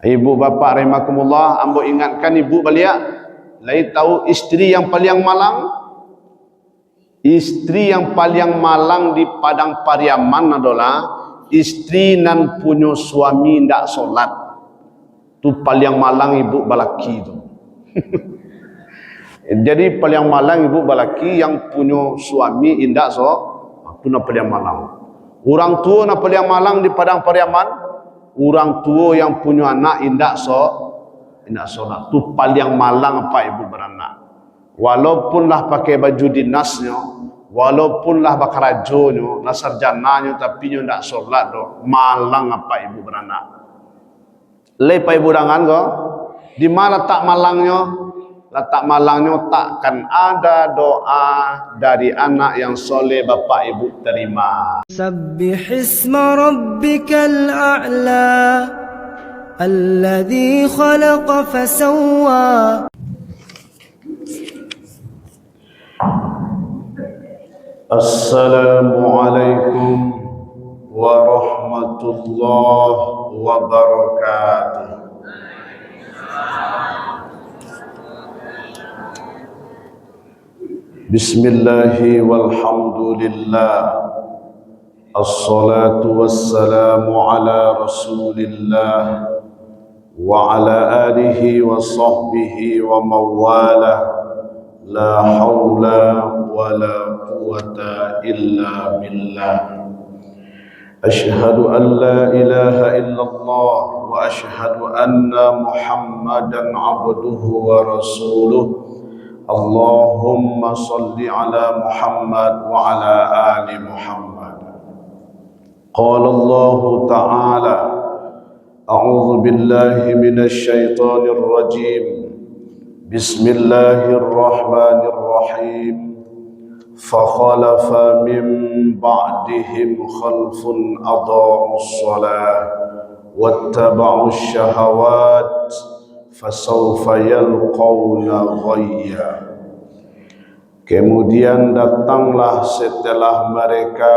Ibu bapa rahimakumullah, ambo ingatkan ibu baliak, lai tahu istri yang paling malang, istri yang paling malang di padang Pariaman adalah istri nan punya suami ndak solat. Tu paling malang ibu balaki tu. Jadi paling malang ibu balaki yang punya suami indak so, tu na paling malang. Orang tua na paling malang di padang Pariaman, orang tua yang punya anak indak solat. Tu paling malang apa ibu beranak. Walaupunlah pakai baju dinasnya, walaupunlah bakarajonyo, nasarjananya, tapi nyo ndak solat do, malang apa ibu beranak. Lepai ibu dangan ko, di mana tak malangnya? Letak malangnya takkan ada doa dari anak yang soleh bapak ibu terima. Sabbih isma rabbikal a'la alladhi khalaqa fasawwa. Assalamualaikum warahmatullahi wabarakatuh. Bismillahi walhamdulillah, assalatu wassalamu ala rasulillah wa ala alihi wa sahbihi wa mawalah, la hawla wa la quwata illa billah. Ashhadu an la ilaha illallah wa ashhadu anna muhammadan abduhu wa rasuluh. Allahumma salli ala Muhammad wa ala ali Muhammad. Qala Allah Ta'ala, a'udzu billahi minasy syaithanir rajim. Bismillahirrahmanirrahim. Fakhalafa min ba'dihim khalfun adha'us shalah wattaba'us syahawat fasawfa yalqawna ghayya. Kemudian datanglah setelah mereka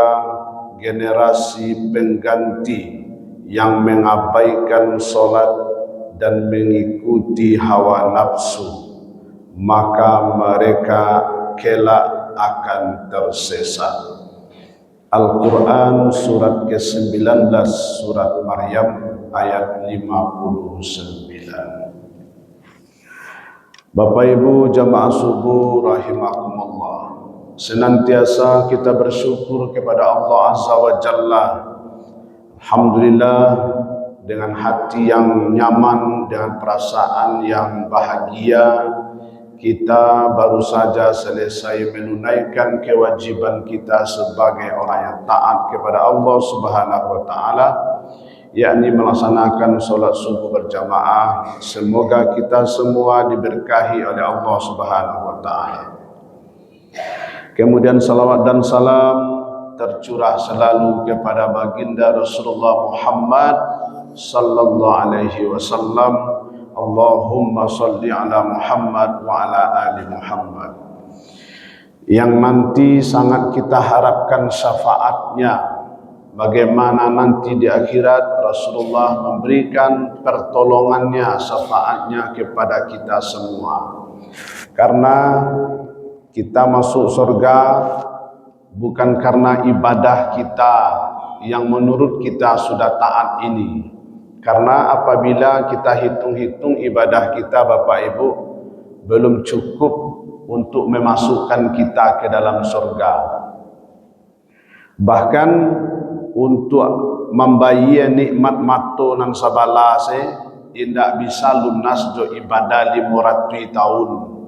generasi pengganti yang mengabaikan solat dan mengikuti hawa nafsu, maka mereka kelak akan tersesat. Al-Quran surat ke-19 surat Maryam ayat 59. Bapak Ibu jamaah subuh rahimakumullah, senantiasa kita bersyukur kepada Allah Azza wa Jalla. Alhamdulillah, dengan hati yang nyaman, dengan perasaan yang bahagia, kita baru saja selesai menunaikan kewajiban kita sebagai orang yang taat kepada Allah Subhanahu wa Ta'ala, yakni melaksanakan solat subuh berjamaah. Semoga kita semua diberkahi oleh Allah Subhanahu wa Ta'ala. Kemudian salawat dan salam tercurah selalu kepada baginda Rasulullah Muhammad sallallahu alaihi wasallam. Allahumma salli ala Muhammad wa ala ali Muhammad, yang nanti sangat kita harapkan syafaatnya. Bagaimana nanti di akhirat Rasulullah memberikan pertolongannya, syafaatnya kepada kita semua. Karena kita masuk surga bukan karena ibadah kita yang menurut kita sudah taat ini. Karena apabila kita hitung-hitung ibadah kita Bapak Ibu belum cukup untuk memasukkan kita ke dalam surga. Bahkan untuk membayar nikmat mato nan sabalase tidak bisa lunas jo ibadah 500 tahun.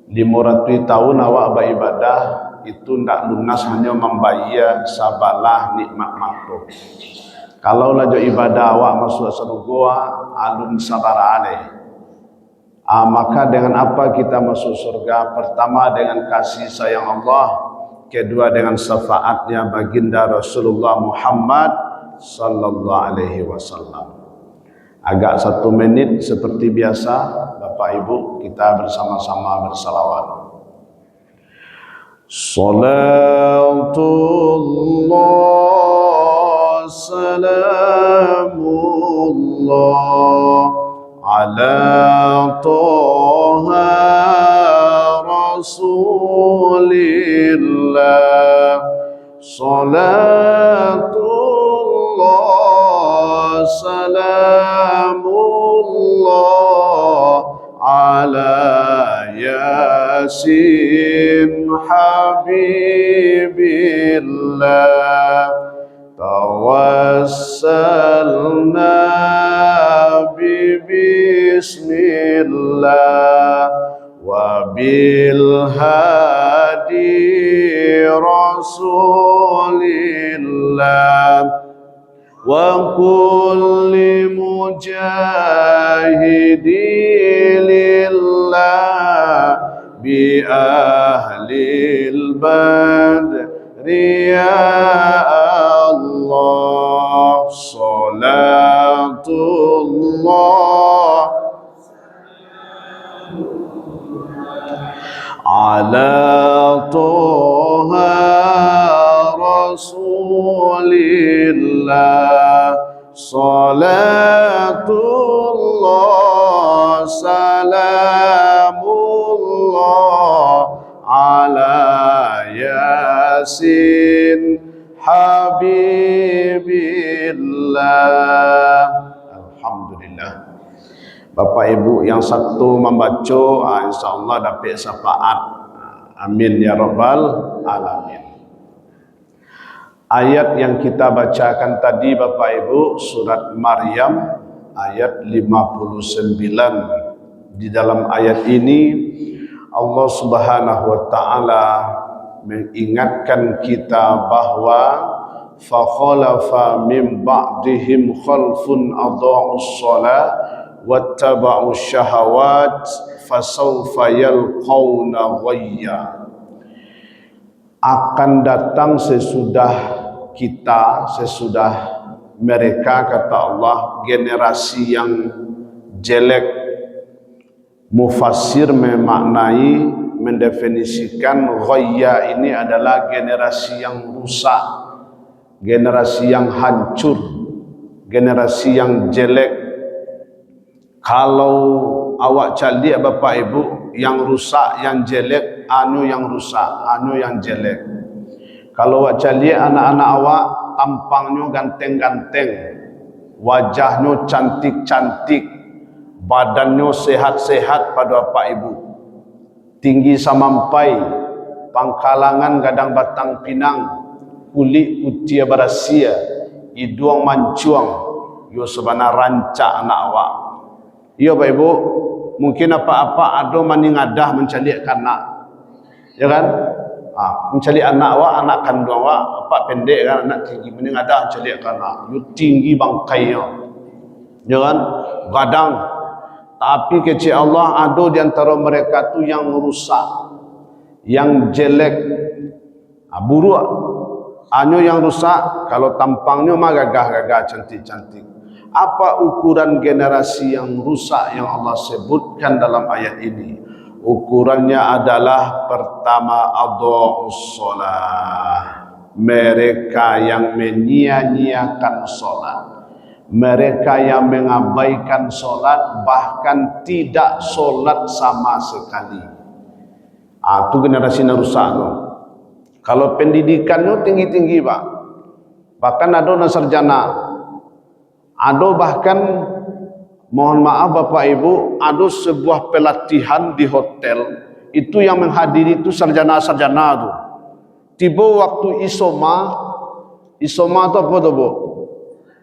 500 tahun awak beribadah itu tidak lunas hanya membayar sabalah nikmat mato. Kalau lah jo ibadah awak masuk surga alun sabarane. Maka dengan apa kita masuk surga? Pertama dengan kasih sayang Allah, kedua dengan syafaatnya baginda Rasulullah Muhammad sallallahu alaihi wasallam. Agak 1 menit seperti biasa, Bapak Ibu, kita bersama-sama bersalawat. Salatullah salamullah ala Toha Rasulillah. Salatullah salamullah ala Yasin Habibillah. Tawassalna bismillah wa bil hadi Rasulillah wa kulli mujahidi lillah bi ahlil badri ya Allah. Salatullah ala Toha Rasulillah. Salatullah salamullah ala Yasin Habibillah. Alhamdulillah. Bapak Ibu yang satu membaca, insyaAllah dapat syafaat. Amin ya rabbal alamin. Ayat yang kita bacakan tadi Bapak Ibu, surat Maryam ayat 59. Di dalam ayat ini Allah Subhanahu wa taala mengingatkan kita bahwa fa khalafa min ba'dihim khalfun adha'us shalah wattaba'u syahawat fasawfa yalqawna ghayya. Akan datang sesudah kita, sesudah mereka, kata Allah, generasi yang jelek. Mufassir memaknai, mendefinisikan ghayya ini adalah generasi yang rusak, generasi yang hancur, generasi yang jelek. Kalau awak calik Bapak Ibu, yang rusak, yang jelek, anu yang rusak, anu yang jelek. Kalau awak calik anak-anak awak, tampangnya ganteng-ganteng, wajahnya cantik-cantik, badannya sehat-sehat pada Bapak Ibu, tinggi samampai, pangkalangan gadang batang pinang, kulit putih berasia, hidung mancuang, yo sebenarnya rancak anak awak. Ya Bapak Ibu, mungkin apa-apa ada mani ngadah mencalik anak, ya kan? Mencalik anak awak, anak kandung awak, apa pendek kan, anak tinggi, mani ngadah mencalik anak, you tinggi bangkainya, ya kan? Gadang. Tapi kecil Allah ada di antara mereka tu yang rusak, yang jelek, buruk. Anu yang rusak, kalau tampangnya mah gagah-gagah, cantik-cantik. Apa ukuran generasi yang rusak yang Allah sebutkan dalam ayat ini? Ukurannya adalah pertama, adha'us shalah. Mereka yang menyia-nyiakan salat. Mereka yang mengabaikan solat, bahkan tidak solat sama sekali. Itu generasi yang rusak tu. Kalau pendidikannya tinggi-tinggi Pak, bahkan ada sarjana, ada bahkan, mohon maaf Bapak Ibu, ada sebuah pelatihan di hotel, itu yang menghadiri itu sarjana-sarjana tu. Tiba waktu isoma itu apa tu Bu?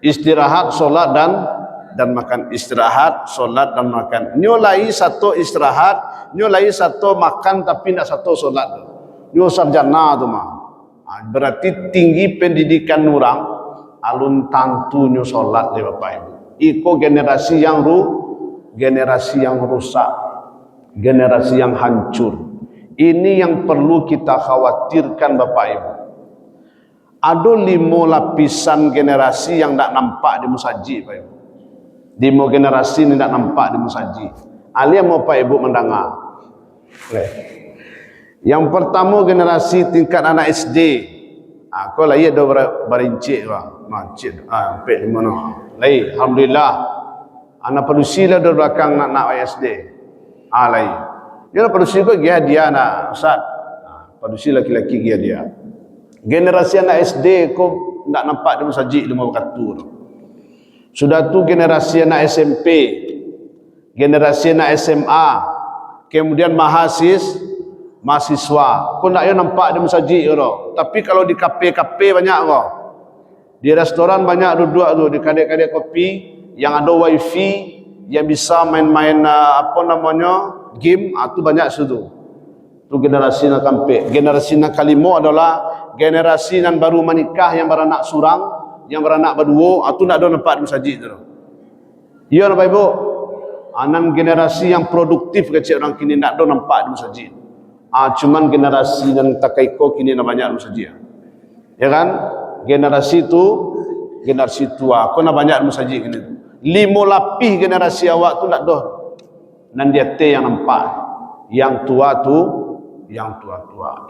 Istirahat, solat dan makan. Istirahat, solat dan makan. Nyolai satu istirahat, nyolai satu makan, tapi tidak satu solat. Nyo sarjana tu mah. Berarti tinggi pendidikan orang, alun tantu nyo solat ni Bapak Ibu. Iko generasi yang rusak, generasi yang hancur. Ini yang perlu kita khawatirkan Bapak Ibu. Ada 5 lapisan generasi yang tak nampak di musaji Pak Ibu. 5 generasi ini tak nampak di musaji. Alia mau Pak Ibu mendengar. Yang pertama generasi tingkat anak SD. Aku lah ia dah berincik Bang. masjid pek di mana lai alhamdulillah anak perusi lah di belakang nak ISD lai dia perusi ko dia nak ustaz perusi laki-laki dia generasi anak SD ko nak nampak di masjid lima waktu tu sudah tu generasi anak SMP generasi anak SMA kemudian mahasiswa kau nak nampak di masjid tu tapi kalau di kafe-kafe banyak kau di restoran banyak duduk tu di kedai-kedai kopi yang ada wifi yang bisa main-main game tu banyak situ tu generasi nak kampe generasi nak kalimo adalah generasi yang baru menikah yang beranak surang yang beranak berdua tu nak ada nampak di masjid tu ya Bapak Ibu anan generasi yang produktif kecil orang kini nak ada nampak di masjid cuman generasi yang takaiko kini nak banyak di masjid ya kan generasi tua kau nak banyak masjid gini tu 5 lapis generasi awak tu nak doh nan dia yang nampak yang tua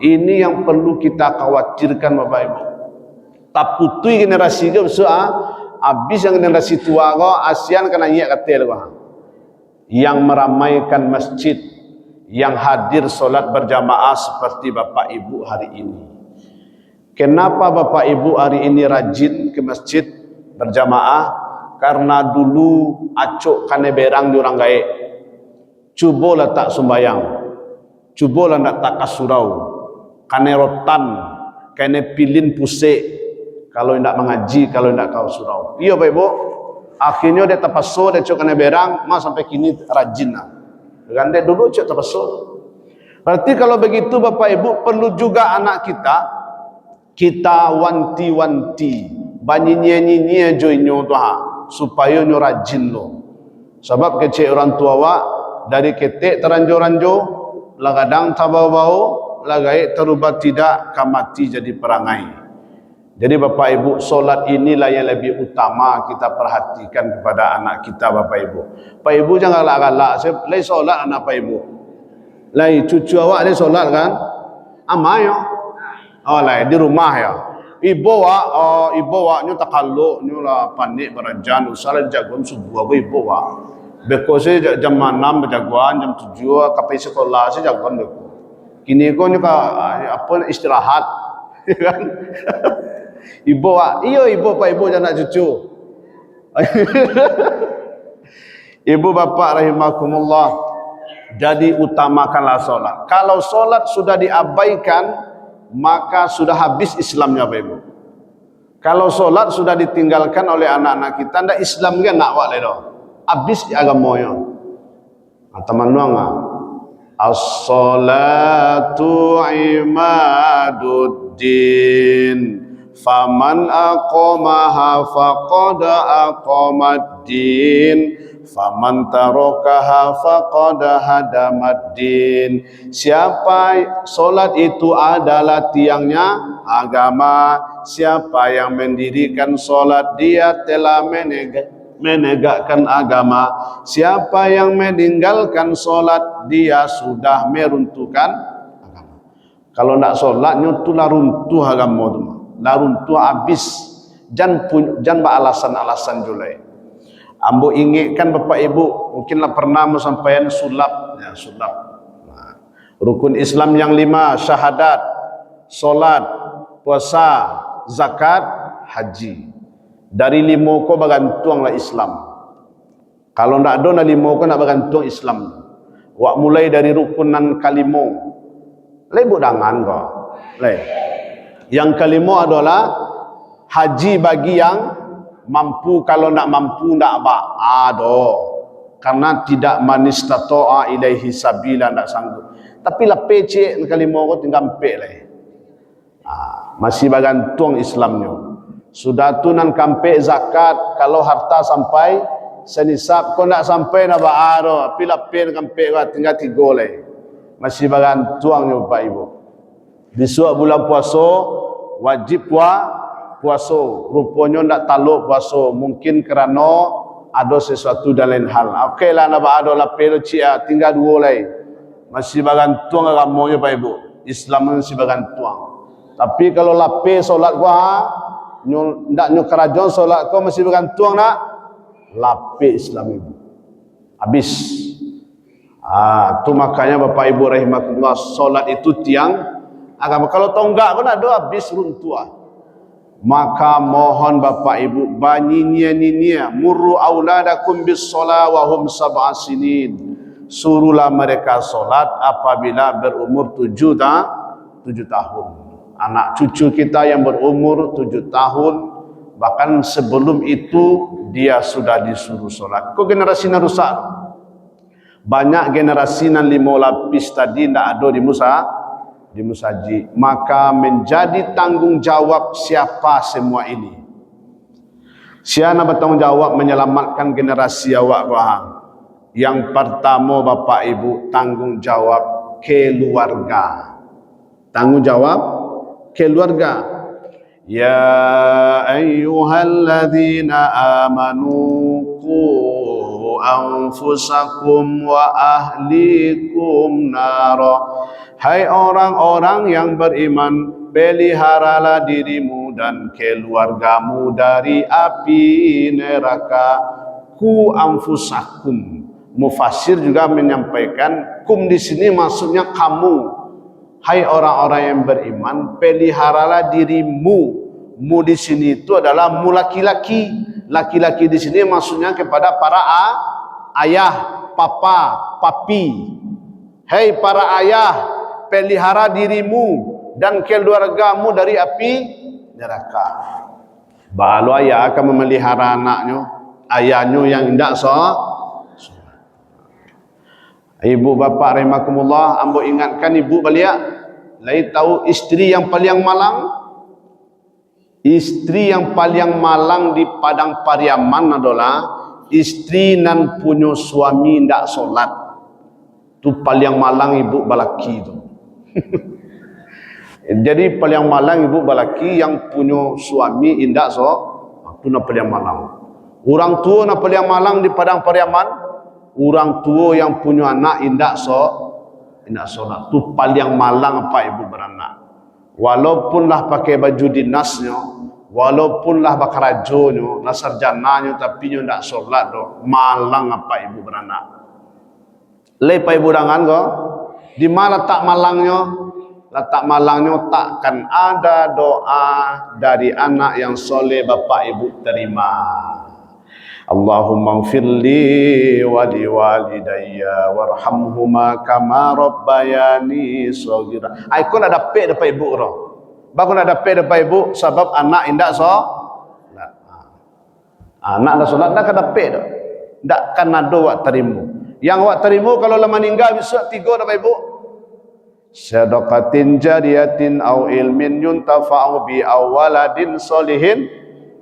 ini yang perlu kita khawatirkan Bapak Ibu tak putui generasi ke habis yang generasi tua kau ASEAN kena nyak katel kau yang meramaikan masjid yang hadir solat berjamaah seperti Bapak Ibu hari ini. Kenapa Bapak Ibu hari ini rajin ke masjid berjamaah? Karena dulu acuk kane berang di orang gaek. Cubalah tak sembayang. Cubalah nak tak kasurau. Kane rotan, kane pilin pusik. Kalau tidak mengaji, kalau tidak kau surau. Iya Bapak Ibu. Akhirnya dia terpaso, dia cuk kane berang, mas sampai kini rajin lah. Kan dia dulu cuk terpaso. Berarti kalau begitu Bapak Ibu perlu juga anak kita wanti-wanti banyi-nyi joinyo tu supaya nyo rajin lo sebab kecil orang tua wak dari ketek teranjo-ranjo lagadang tabau-bau lagai terubah tidak kamati jadi perangai. Jadi Bapak Ibu solat inilah yang lebih utama kita perhatikan kepada anak kita Bapak Ibu. Pak Ibu jangan galak-galak saya lagi solat anak Pak Ibu lagi cucu awak dia solat kan amayo lah di rumah ya. Ibu awak nyo takaluk nyo lah panik berajan usah jagoan subuh ibu awak. Because jam 6 berjagoan jam 7 kapai sekolah saya jagoan dek. Kini ko nyo istirahat kan. Ibu awak, ibu Pak Ibu jangan cucu. Ibu bapak rahimakumullah. Jadi utamakanlah solat. Kalau solat sudah diabaikan maka sudah habis Islamnya Bapak Ibu. Kalau solat sudah ditinggalkan oleh anak-anak kita, ndak Islam kan nak wak ledo. Habis agamonya. Teman-teman, as-salatu imaduddin. Faman aqamaha faqad aqamaddin. Faman tarakaha faqad hadamaddin. Siapa solat itu adalah tiangnya agama, siapa yang mendirikan solat dia telah menegakkan agama, siapa yang meninggalkan solat dia sudah meruntuhkan agama. Kalau nak solatnya tu lah runtuh agama tu, lah runtuh habis. Jangan alasan-alasan julai. Ambo ingatkan Bapak Ibu, mungkinlah pernah sampaian sulap. Nah, rukun Islam yang 5, syahadat, solat, puasa, zakat, haji. Dari 5 ko bergantung lah Islam. Kalau ndak ada 5 ko nak bergantung Islam. Wak mulai dari rukunan kalimo. Lebih dangan ko. Yang kelima adalah haji bagi yang mampu. Kalau nak mampu ndak karena tidak manistata'a ilaihi sabila, ndak sanggup. Tapi lah pecek kelima ko tinggal pek lah. Masih bergantung Islamnya. Sudah tu nan kampe zakat, kalau harta sampai senisab, kau nak sampai nak baaro, pila pen kampe ko tinggal 3 lah. Masih bergantungnya Bapak Ibu. Besok bulan puasa wajib puasa. Rupanya ndak taluk puasa, mungkin kerana ada sesuatu dan lain hal. Okeylah nak ada lah pelo cia tinggal 2 lagi. Masih bergantung agamanya Bapak Ibu. Islam masih bergantung. Tapi kalau lape solat gua ndak nyu kerajaan solat kau masih bergantung nak lapis Islam ibu. Habis. Tu makanya Bapak Ibu rahimakumullah, solat itu tiang agama. Kalau tonggak pun ada habis runtuh. Maka mohon Bapak Ibu banyinya murru auladakum bis shalah wa hum sab'a sinin. Suruhlah mereka solat apabila berumur 7 tahun. Anak cucu kita yang berumur 7 tahun, bahkan sebelum itu dia sudah disuruh solat. Kok generasi rusak? Banyak generasi nan lima lapis tadi tidak ada di musaji. Maka menjadi tanggung jawab siapa semua ini? Siapa bertanggung jawab menyelamatkan generasi awak bahang? Yang pertama Bapak Ibu, tanggung jawab keluarga. Tanggung jawab keluarga. Ya ayyuhalladzina amanu anfusakum wa ahlikum nara. Hai orang-orang yang beriman, peliharalah dirimu dan keluargamu dari api neraka. Ku anfusakum. Mufassir juga menyampaikan kum di sini maksudnya kamu. Hai orang-orang yang beriman, peliharalah dirimu. Mu di sini itu adalah mu laki-laki. Laki-laki di sini maksudnya kepada para ayah, papa, papi. Hei para ayah, pelihara dirimu dan keluargamu dari api neraka. Balu ayah akan memelihara anaknya, ayahnya yang tidak Ibu bapak rahimakumullah, ambo ingatkan ibu balik, lai tahu istri yang paling malang. Istri yang paling malang di padang Pariaman adalah istri nan punya suami ndak solat. Tu paling malang ibu balaki tu. Jadi paling malang ibu balaki yang punya suami indak tu na paling malang. Orang tua na paling malang di padang Pariaman, orang tua yang punya anak indak solat. Tu paling malang apa ibu beranak. Walaupunlah pakai baju dinasnya, walaupunlah bakarajonyo, lah sarjananya, tapi nyo ndak solat do, malang apa ibu beranak. Lepai ibu dangan ko, di mana letak malangnya? Letak malangnya takkan ada doa dari anak yang soleh bapak ibu terima. Allahumma gfirli wa liwalidayya warhamhuma kama rabbayani shaghira. Ai kun ada pe depan ibu ro. Ba kun ada pe depan ibu sebab anak indak solat. Anak dah solat dak ada pe dak. Dak kan ada wak terima. Yang wak terima kalau lama meninggal besok 3 depan ibu. Sadaqatin jariyatin au ilmin yuntafa'u bi awaladin solihin.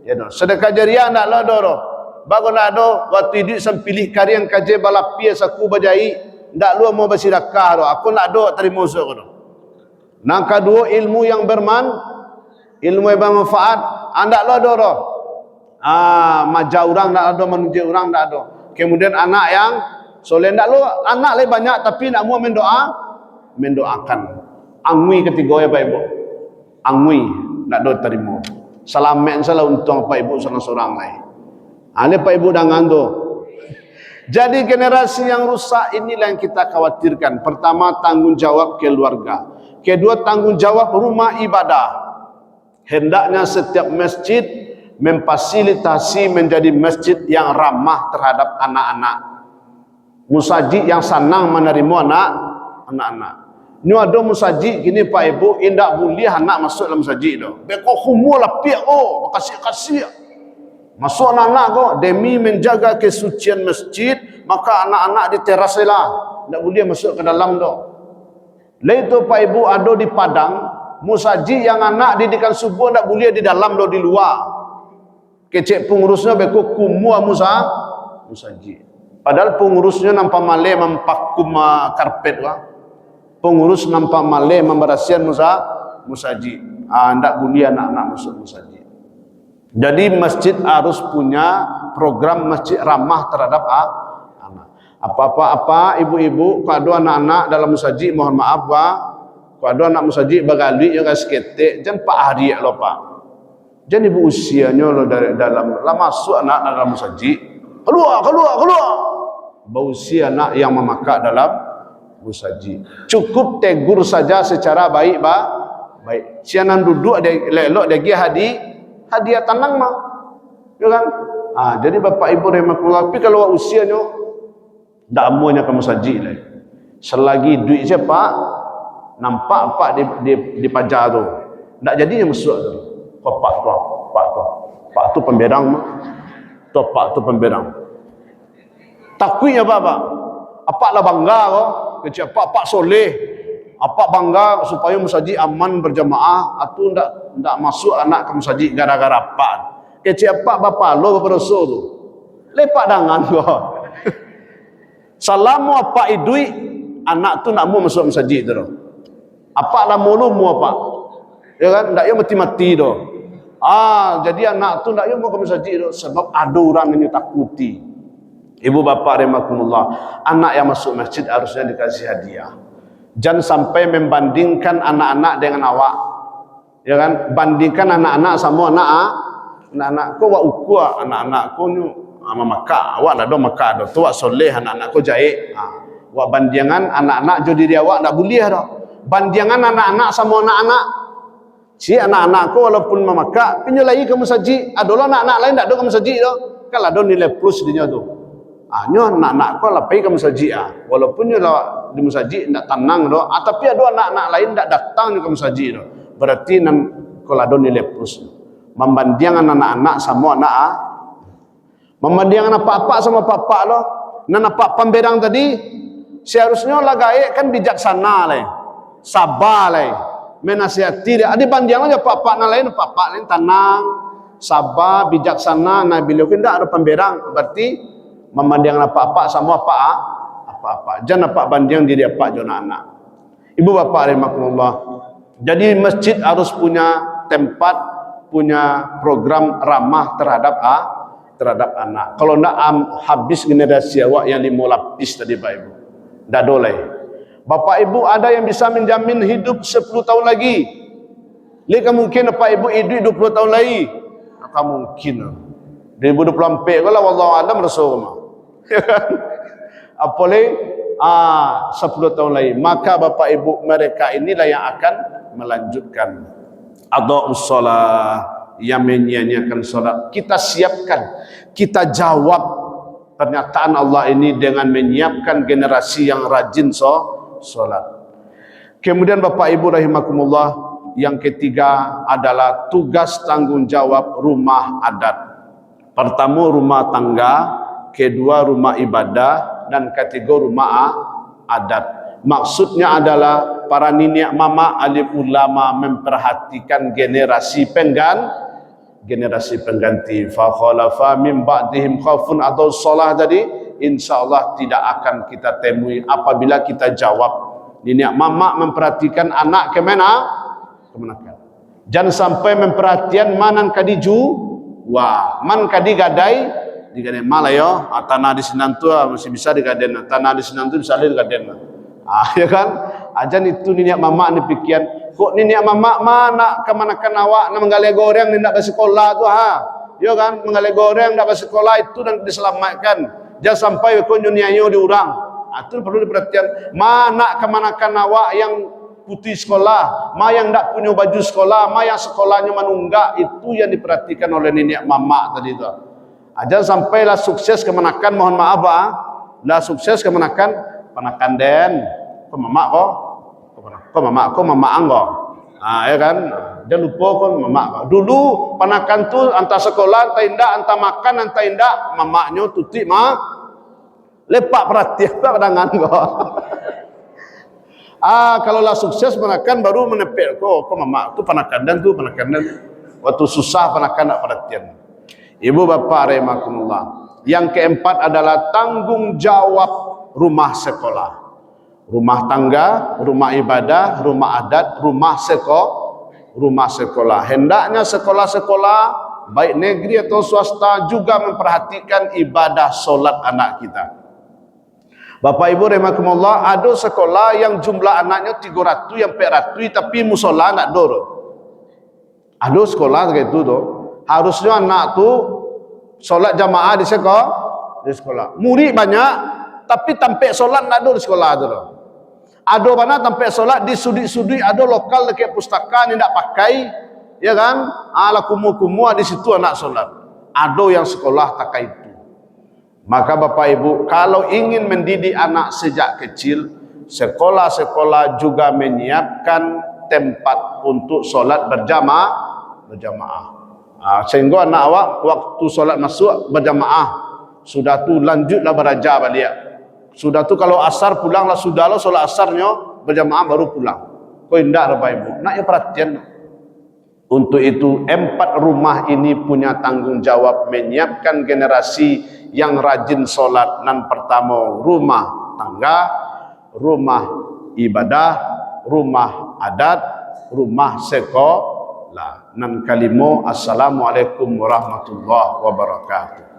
Ya dah. Sedekah jariah nak lah dah. Bago nak ada waktu hidup sam pilih karian kaje balapi saku bajai ndak lu mau bersedekah do aku nak do terima usuk do. Nang kedua ilmu yang ilmu yang bermanfaat andak lo do. Maja orang ndak ada menuju orang ndak ada. Kemudian anak yang soleh ndak lu anak lebih banyak tapi nak mau mendoakan. Angui ketiga ya Pak Ibu. Angui ndak do terima. Selamat salah untung Pak Ibu seorang lain. Ini Pak Ibu dangan tu. Jadi generasi yang rusak inilah yang kita khawatirkan. Pertama tanggung jawab keluarga. Kedua tanggung jawab rumah ibadah. Hendaknya setiap masjid memfasilitasi menjadi masjid yang ramah terhadap anak-anak. Musajid yang senang menerima anak-anak. Ini ada musajid gini Pak Ibu, indak boleh anak masuk dalam masjid tu. Beko humur lah piak kasih-kasih. Masuk anak-anak kok demi menjaga kesucian masjid, maka anak-anak di teras lah, tidak boleh masuk ke dalam tu. Lain tu Pak Ibu ada di Padang, musajid yang anak didikan subuh tidak boleh di dalam do di luar. Kecek pengurusnya beko kumua musajid. Padahal pengurusnya nampak malai mempakum karpet lah. Pengurus nampak malai memberasihan musajid. Tidak boleh anak-anak masuk musajid. Jadi masjid harus punya program masjid ramah terhadap anak. Apa-apa ibu-ibu kalau ada anak-anak dalam musajid mohon maaf Pak. Kalau ada anak musajid bagali ya kas ketek jam 4 hari lo Pak. Jadi usianya lo dari dalam lah masuk anak dalam musajid, keluar. Usia anak yang memakai dalam musajid. Cukup tegur saja secara baik. Sianan duduk dia lelok dia pergi hadiah tanang mah. Ya kan? Jadi bapak ibu rahimakumullah, tapi kalau usianya ndak amunya ke masjid lah. Selagi duit siapa nampak pak di pajar tu, ndak jadinya masuk tu. Pak tu pemberang mah. Pak tu pemberang. Takutnya apa? Apa lah bangga kau, kecil pak soleh. Apa bangga supaya masjid aman berjamaah, atau ndak masuk anak ke masjid gara-gara apa? Kecil pak bapa lo bapa rasul tu. Lepak dangan kau. Salamu apa idui anak tu nak mau masuk masjid tu. Apa lah mulu mu apa? Ya kan, ndak yo mati-mati tu. Jadi anak tu ndak yo mau ke masjid tu sebab ada orang yang takuti. Ibu bapa rahimakumullah, anak yang masuk masjid harusnya dikasih hadiah. Jangan sampai membandingkan anak-anak dengan awak. Ya kan? Bandingkan anak-anak sama anak-anak ko wa ukua, anak-anak ko nyu ama maka awak dah do maka do tu awak soleh, anak-anak ko jaik. Wa bandingan anak-anak jo diri awak ndak boleh dah. Bandingan anak-anak sama anak-anak. Si anak-anak ko walaupun memaka pinyolai ke masjid, adalah anak-anak lain ndak do ke masjid do. Kalau ada nilai plus dinya tu. Nyo anak-anak ko lapai ke masjid walaupun nyo di masjid ndak tenang do, tapi ada anak-anak lain ndak datang ke masjid do. Berarti nan ko ada nilai plus. Membandingkan anak-anak sama membandingkan apa-apa sama papa lo. Nan apa pemberang tadi seharusnya lagai kan bijaksana lah. Sabar lah. Menasihati dia. Adi bandingan aja papa lain tenang, sabar, bijaksana. Nah bila kita ada pemberang berarti memandangkan apa-apa sama apa-apa. Jangan apa banding diri apa jona anak. Ibu bapa rahimakumullah. Jadi masjid harus punya tempat, punya program ramah terhadap anak. Kalau ndak habis generasi awak yang 5 lapis tadi Pak Ibu. Ndak boleh. Bapak Ibu ada yang bisa menjamin hidup 10 tahun lagi. Lika mungkin Bapak Ibu hidup 20 tahun lagi. Tak mungkin. 2024 kalau wallahu alam rasul. Apalagi 10 tahun lagi. Maka Bapak Ibu mereka inilah yang akan melanjutkan adha'us shalah, yang menyanyiakan salat. Kita siapkan, kita jawab pernyataan Allah ini dengan menyiapkan generasi yang rajin salat. Kemudian Bapak Ibu rahimakumullah, yang ketiga adalah tugas tanggung jawab rumah adat. Pertama rumah tangga, kedua rumah ibadah, dan ketiga rumah adat. Maksudnya adalah para nenek mama alim ulama memperhatikan generasi pengganti. Fa khalafa min ba'dihim khaufun atau shalah tadi insyaallah tidak akan kita temui apabila kita jawab. Nenek mama memperhatikan anak kemana? Jangan sampai memperhatikan manan kadiju man kadi gadai digadai malayo tanah di sinantu masih bisa digaden, tanah di sinantu bisa digaden. Ya kan? Ajan itu nenek mama ni pikiran, kok nenek mama mana kemanakan awak nak menggale goreng ni nak bersekolah tu ya kan, menggale goreng nak bersekolah itu dan diselamatkan. Jangan sampai kau nyanyi di orang. Itu perlu diperhatikan. Mana kemanakan awak yang putih sekolah, yang tak punya baju sekolah, yang sekolahnya menunggak, itu yang diperhatikan oleh nenek mama tadi tu. Jangan sampailah sukses kemanakan, mohon maaf lah sukses kemanakan panakan den ko mama ko mama anggo ya kan, jangan lupa ko mama ko dulu panakan tu anta sekolah anta indak, anta makan anta indak, mamaknya tuti lepak perhatian padangan ko. Kalau lah sukses panakan baru menepel ko mama tu panakan dan waktu susah panakan nak perhatian. Ibu bapa rahimakumullah, yang keempat adalah tanggung jawab rumah sekolah, rumah tangga, rumah ibadah, rumah adat, rumah sekolah. Hendaknya sekolah-sekolah baik negeri atau swasta juga memperhatikan ibadah solat anak kita. Bapak Ibu rahimakumullah, ada sekolah yang jumlah anaknya 300 yang 400 tapi musola nak dor. Ada sekolah gitu tu. Harusnya anak tu solat jamaah di sekolah. Murid banyak, tapi tampek solat tak ada di sekolah tu. Ada mana tampek solat di sudi-sudi, ada lokal dekat pustaka yang tak pakai, ya kan? Ala kumu-kumu di situ anak solat. Ada yang sekolah tak itu. Maka Bapak Ibu, kalau ingin mendidik anak sejak kecil, sekolah-sekolah juga menyiapkan tempat untuk solat berjamaah. Sehingga anak awak waktu solat masuk berjamaah, sudah tu lanjutlah beraja balik. Sudah tu kalau asar pulanglah, sudahlah solat asarnya berjamaah baru pulang. Kau indah Bapak Ibu, nak ya perhatian. Untuk itu 4 rumah ini punya tanggung jawab menyiapkan generasi yang rajin solat. Nan pertama rumah tangga, rumah ibadah, rumah adat, rumah sekolah. Nan kalimo, assalamualaikum warahmatullahi wabarakatuh.